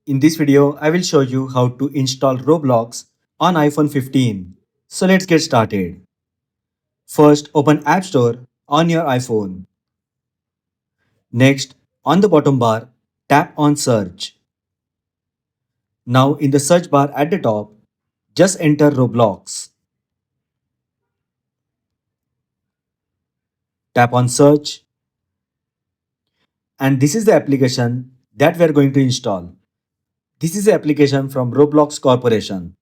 In this video, I will show you how to install Roblox on iPhone 15. So let's get started. First, open App Store on your iPhone. Next, on the bottom bar, tap on Search. Now in the search bar at the top, just enter Roblox. Tap on Search, and this is the application that we are going to install. This is the application from Roblox Corporation.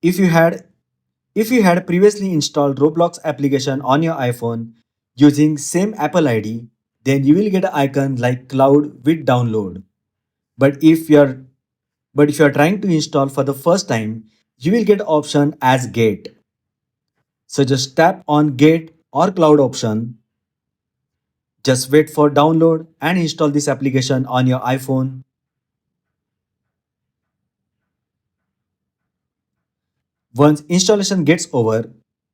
If you had If you had previously installed Roblox application on your iPhone using same Apple ID, then you will get an icon like cloud with download. But if you are trying to install for the first time, you will get option as Gate. So just tap on Gate or cloud option. Just wait for download and install this application on your iPhone. Once installation gets over,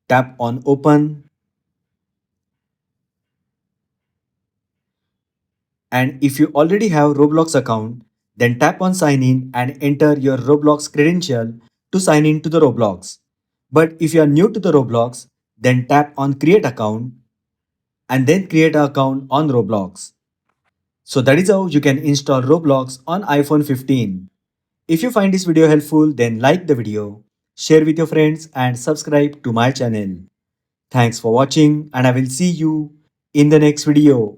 tap on open. And if you already have Roblox account, then tap on sign in and enter your Roblox credential to sign in to the Roblox. But if you are new to the Roblox, then tap on create account and then create an account on Roblox. So that is how you can install Roblox on iPhone 15. If you find this video helpful, then like the video, share with your friends and subscribe to my channel. Thanks for watching and I will see you in the next video.